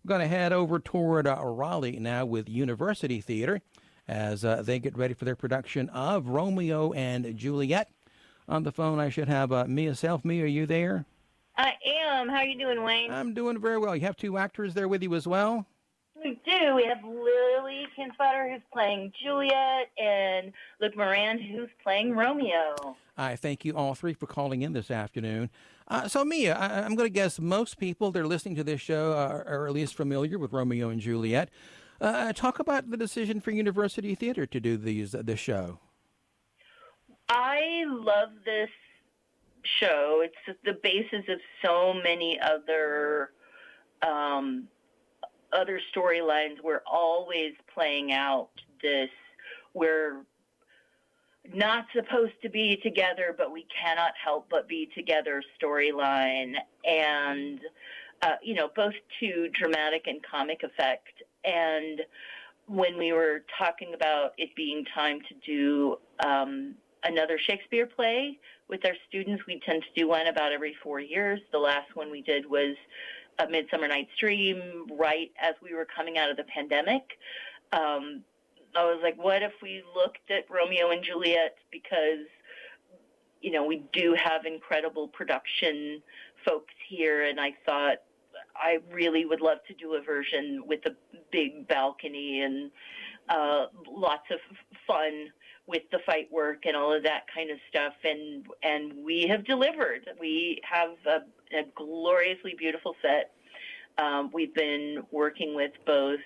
We're going to head over toward Raleigh now with University Theater as they get ready for their production of Romeo and Juliet. On the phone, I should have Mia Self. Mia, are you there? I am. How are you doing, Wayne? I'm doing very well. You have two actors there with you as well? We do. We have Lily Kindsvatter, who's playing Juliet, and Luke Moran, who's playing Romeo. I thank you all three for calling in this afternoon. So, Mia, I'm going to guess most people that are listening to this show are at least familiar with Romeo and Juliet. Talk about the decision for University Theater to do this show. I love this show. It's the basis of so many other storylines. We're always playing out this, we're not supposed to be together, but we cannot help but be together storyline. And, both to dramatic and comic effect. And when we were talking about it being time to do another Shakespeare play with our students, we tend to do one about every 4 years. The last one we did was A Midsummer Night's Dream, right as we were coming out of the pandemic. I was like, what if we looked at Romeo and Juliet, because, we do have incredible production folks here, and I thought I really would love to do a version with a big balcony and lots of fun with the fight work and all of that kind of stuff, and we have delivered. We have a gloriously beautiful set. We've been working with both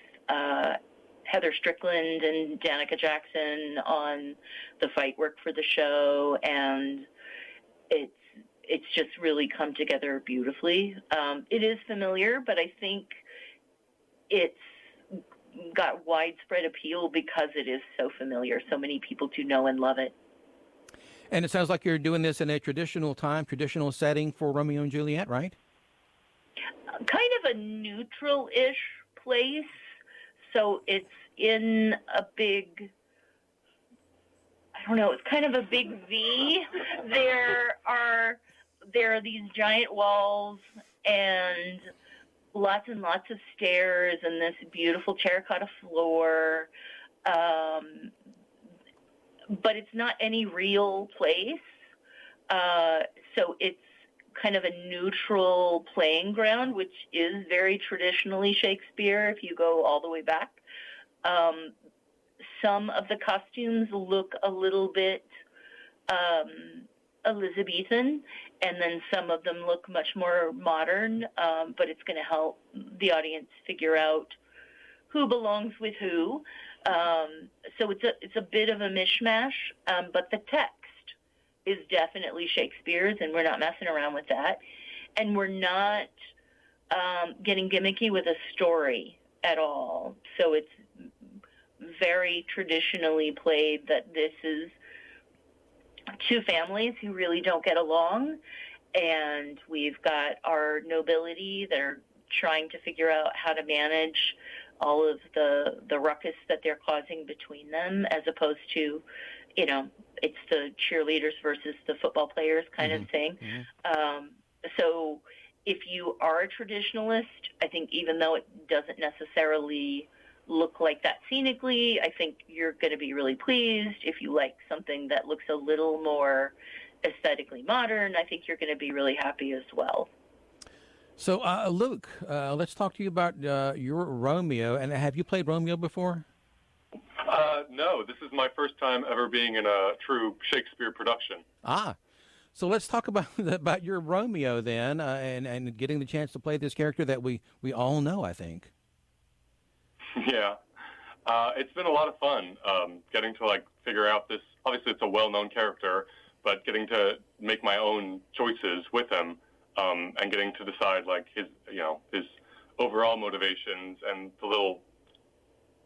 Heather Strickland and Danica Jackson on the fight work for the show, and it's just really come together beautifully. It is familiar, but I think it's got widespread appeal because it is so familiar. So many people do know and love it. And it sounds like you're doing this in a traditional setting for Romeo and Juliet, right? Kind of a neutral-ish place. So it's in a big, it's kind of a big V. There are these giant walls and lots of stairs and this beautiful terracotta floor. But it's not any real place. So it's kind of a neutral playing ground, which is very traditionally Shakespeare if you go all the way back. Some of the costumes look a little bit Elizabethan, and then some of them look much more modern, but it's going to help the audience figure out who belongs with who. So it's a bit of a mishmash, but the text is definitely Shakespeare's, and we're not messing around with that. And we're not getting gimmicky with a story at all. So it's very traditionally played that this is two families who really don't get along, and we've got our nobility that are trying to figure out how to manage all of the ruckus that they're causing between them, as opposed to, it's the cheerleaders versus the football players kind of thing. Mm-hmm. So if you are a traditionalist, I think even though it doesn't necessarily look like that scenically, I think you're going to be really pleased. If you like something that looks a little more aesthetically modern, I think you're going to be really happy as well. So, Luke, let's talk to you about your Romeo. And have you played Romeo before? No, this is my first time ever being in a true Shakespeare production. So let's talk about your Romeo then, and getting the chance to play this character that we all know, I think. Yeah. It's been a lot of fun getting to figure out this. Obviously, it's a well-known character, but getting to make my own choices with him and getting to decide his overall motivations and the little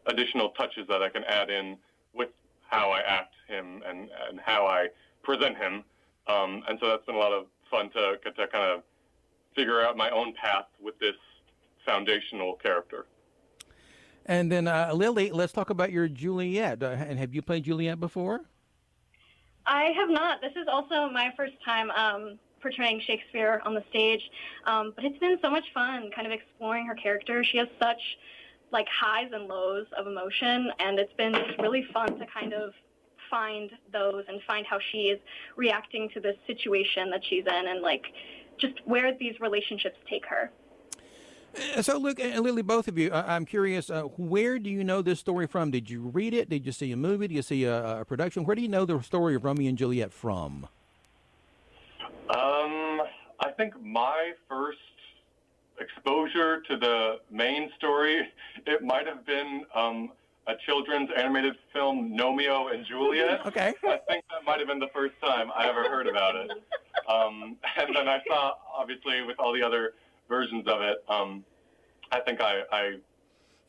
additional touches that I can add in with how I act him and how I present him. And so that's been a lot of fun to get to kind of figure out my own path with this foundational character. And then, Lily, let's talk about your Juliet. And have you played Juliet before? I have not. This is also my first time portraying Shakespeare on the stage. But it's been so much fun kind of exploring her character. She has such like highs and lows of emotion, and it's been just really fun to kind of find those and find how she is reacting to this situation that she's in, and like just where these relationships take her. So, Luke and Lily, both of you, I'm curious, where do you know this story from? Did you read it? Did you see a movie? Did you see a production? Where do you know the story of Romeo and Juliet from? I think my first exposure to the main story, it might have been a children's animated film, Romeo and Juliet. Okay. I think that might have been the first time I ever heard about it. And then I saw, obviously, with all the other versions of it, I think I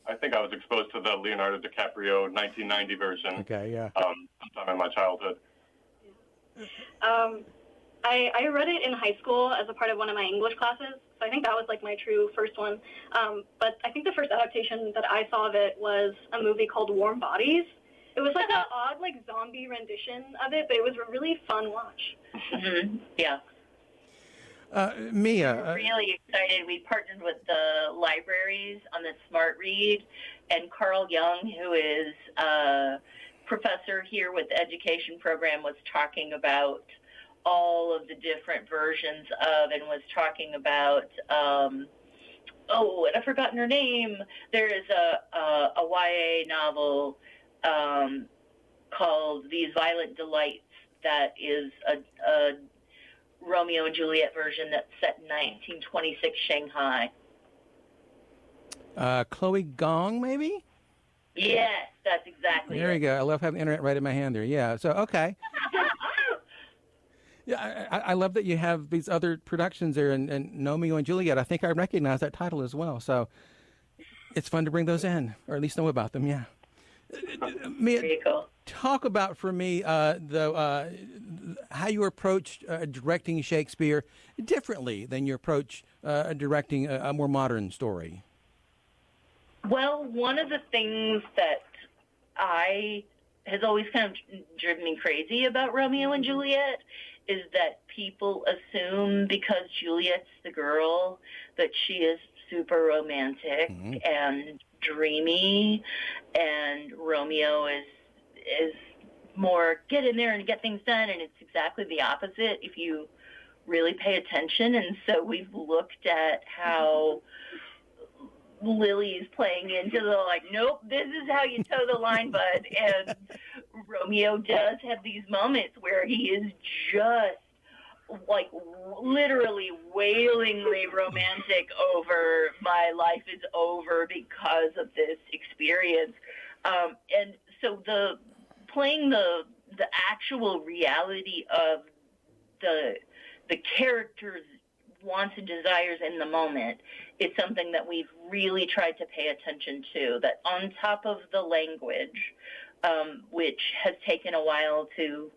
was exposed to the Leonardo DiCaprio 1990 version. Okay, yeah. Sometime in my childhood. I read it in high school as a part of one of my English classes, so I think that was like my true first one. But I think the first adaptation that I saw of it was a movie called Warm Bodies. It was like an odd like zombie rendition of it, but it was a really fun watch. Mm-hmm. Yeah. Mia. We're really excited. We partnered with the libraries on the Smart Read, and Carl Young, who is a professor here with the education program, was talking about all of the different versions of, and was talking about, and I've forgotten her name. There is a YA novel called These Violent Delights that is a Romeo and Juliet version that's set in 1926 Shanghai. Chloe Gong, maybe? Yes, that's exactly There it. you go. I love having the internet right in my hand there. Yeah, so, okay. Yeah, I love that you have these other productions there, and Romeo and Juliet. I think I recognize that title as well, so it's fun to bring those in, or at least know about them, yeah. Mia, Very cool. talk about, for me, how you approach directing Shakespeare differently than you approach directing a more modern story. Well, one of the things that has always kind of driven me crazy about Romeo and Juliet is that people assume because Juliet's the girl that she is super romantic and dreamy, and Romeo is more get in there and get things done, and it's exactly the opposite if you really pay attention. And so we've looked at how Lily is playing into the like, nope, this is how you toe the line, bud. And Romeo does have these moments where he is just like literally wailingly romantic over my life is over because of this experience. And so playing the actual reality of the character's wants and desires in the moment is something that we've really tried to pay attention to, that on top of the language, which has taken a while to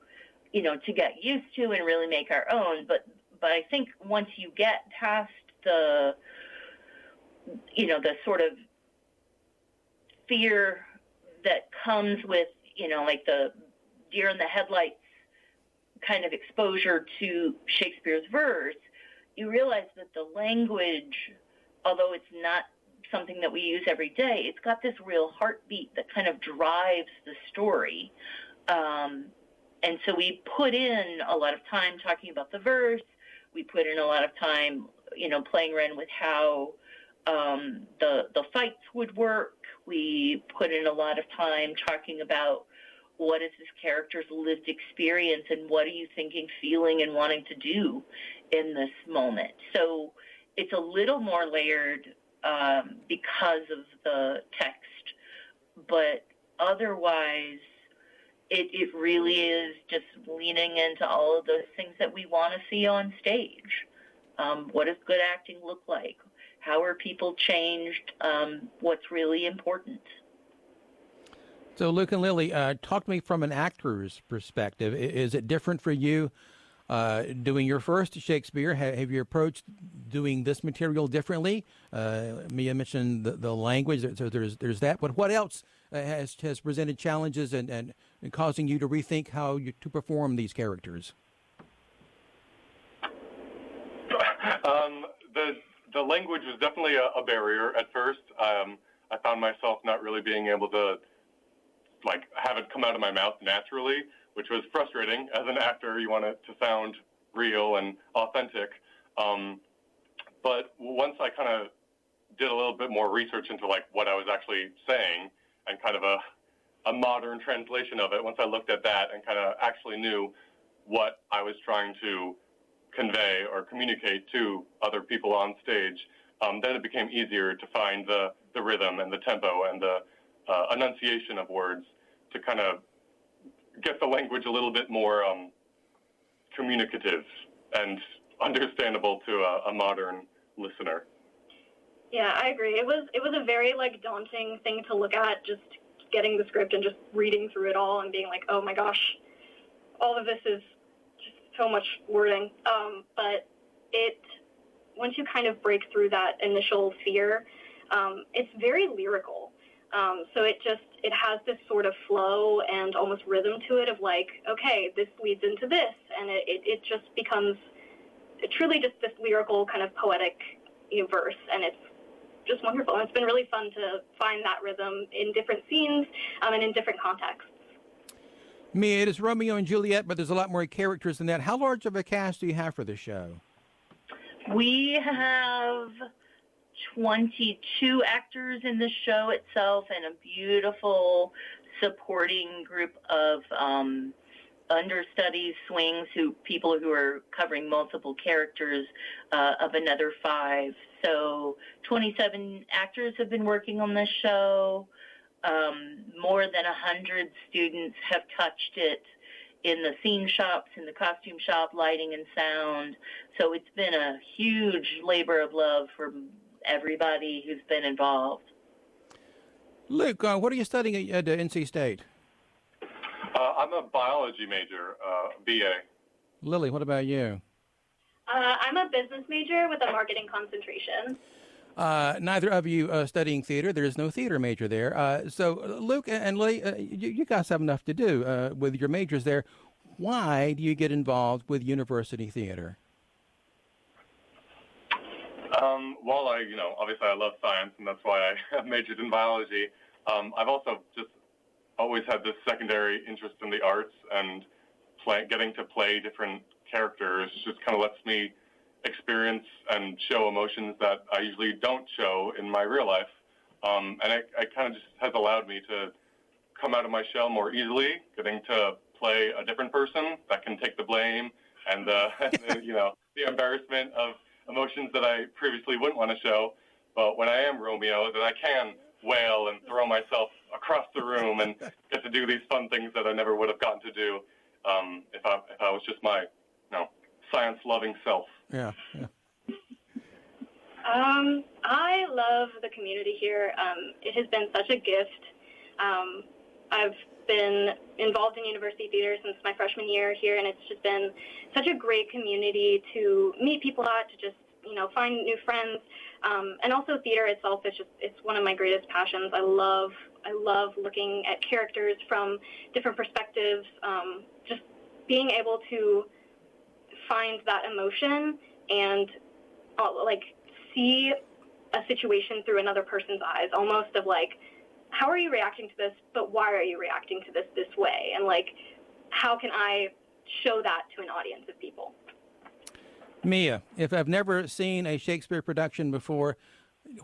get used to and really make our own. But I think once you get past the sort of fear that comes with, like the deer in the headlights kind of exposure to Shakespeare's verse, you realize that the language, although it's not something that we use every day, it's got this real heartbeat that kind of drives the story. And so we put in a lot of time talking about the verse. We put in a lot of time, playing around with how the fights would work. We put in a lot of time talking about what is this character's lived experience and what are you thinking, feeling, and wanting to do in this moment. So it's a little more layered because of the text, but otherwise it really is just leaning into all of those things that we want to see on stage. What does good acting look like? How are people changed? What's really important? So, Luke and Lily, talk to me from an actor's perspective. Is it different for you doing your first Shakespeare? Have you approached doing this material differently? Mia mentioned the language, so there's that. But what else has presented challenges and causing you to rethink how to perform these characters? The language was definitely a barrier at first. I found myself not really being able to have it come out of my mouth naturally, which was frustrating. As an actor, you want it to sound real and authentic. But once I kind of did a little bit more research into what I was actually saying and kind of a modern translation of it, once I looked at that and kind of actually knew what I was trying to convey or communicate to other people on stage, then it became easier to find the rhythm and the tempo and the enunciation of words to kind of get the language a little bit more communicative and understandable to a modern listener. Yeah, I agree. It was a very daunting thing to look at, just getting the script and just reading through it all and being like, oh my gosh, all of this is just so much wording. But once you kind of break through that initial fear, it's very lyrical. So it has this sort of flow and almost rhythm to it of okay, this leads into this, and it just becomes truly just this lyrical kind of poetic verse, and it's just wonderful. And it's been really fun to find that rhythm in different scenes and in different contexts. Mia, it is Romeo and Juliet, but there's a lot more characters than that. How large of a cast do you have for the show? We have 22 actors in the show itself and a beautiful supporting group of understudies, swings, people who are covering multiple characters of another 5. So 27 actors have been working on this show. More than 100 students have touched it in the scene shops, in the costume shop, lighting and sound. So it's been a huge labor of love for everybody who's been involved. Luke, what are you studying at NC State? I'm a biology major, BA. Lily, what about you? I'm a business major with a marketing concentration. Neither of you studying theater. There is no theater major there. So, Luke and Lily, you guys have enough to do with your majors there. Why do you get involved with university theater? Well, obviously I love science, and that's why I majored in biology. I've also just always had this secondary interest in the arts, and getting to play different characters just kind of lets me experience and show emotions that I usually don't show in my real life. And it kind of just has allowed me to come out of my shell more easily, getting to play a different person that can take the blame and the embarrassment of emotions that I previously wouldn't want to show. But when I am Romeo, then I can wail and throw myself across the room and get to do these fun things that I never would have gotten to do if I was just my science-loving self. Yeah. I love the community here. It has been such a gift. I've been involved in university theater since my freshman year here, and it's just been such a great community to meet people at, to just find new friends. And also theater itself it's one of my greatest passions. I love looking at characters from different perspectives, just being able to find that emotion and see a situation through another person's eyes, almost of how are you reacting to this, but why are you reacting to this way? And how can I show that to an audience of people? Mia, if I've never seen a Shakespeare production before,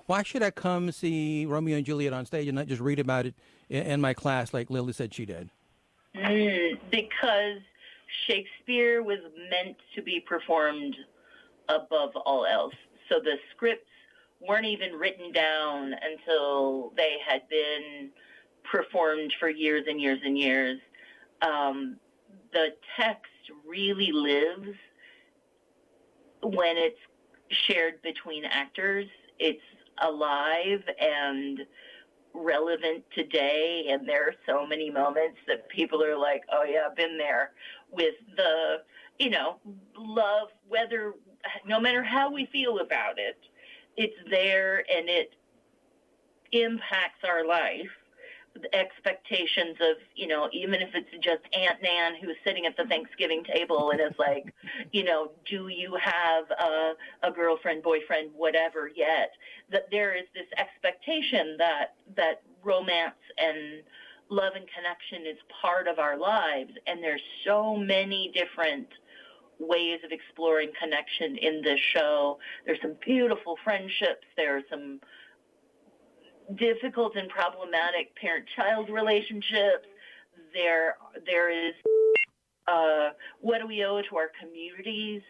why should I come see Romeo and Juliet on stage and not just read about it in my class like Lily said she did? Because Shakespeare was meant to be performed above all else. So the scripts weren't even written down until they had been performed for years and years and years. The text really lives when it's shared between actors. It's alive and relevant today, and there are so many moments that people are like, oh yeah, I've been there, with the love, whether no matter how we feel about it, it's there and it impacts our life. the expectations of, you know, even if it's just Aunt Nan who's sitting at the Thanksgiving table and is like, you know, do you have a girlfriend, boyfriend, whatever yet? That there is this expectation that romance and love and connection is part of our lives. And there's so many different ways of exploring connection in this show. There's some beautiful friendships. There are some difficult and problematic parent-child relationships. There is what do we owe to our communities,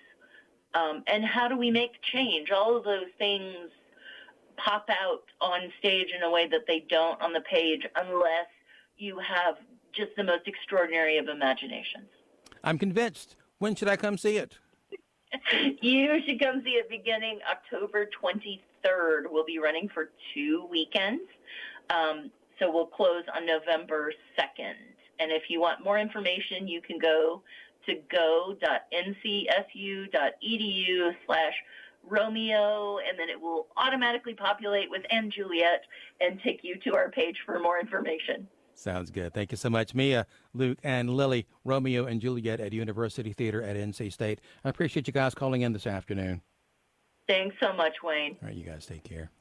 and how do we make change? All of those things pop out on stage in a way that they don't on the page unless you have just the most extraordinary of imaginations. I'm convinced. When should I come see it? You should come see it beginning October 23rd. We'll be running for 2 weekends. So we'll close on November 2nd. And if you want more information, you can go to go.ncsu.edu/Romeo, and then it will automatically populate with and Juliet and take you to our page for more information. Sounds good. Thank you so much, Mia, Luke, and Lily. Romeo and Juliet at University Theater at NC State. I appreciate you guys calling in this afternoon. Thanks so much, Wayne. All right, you guys take care.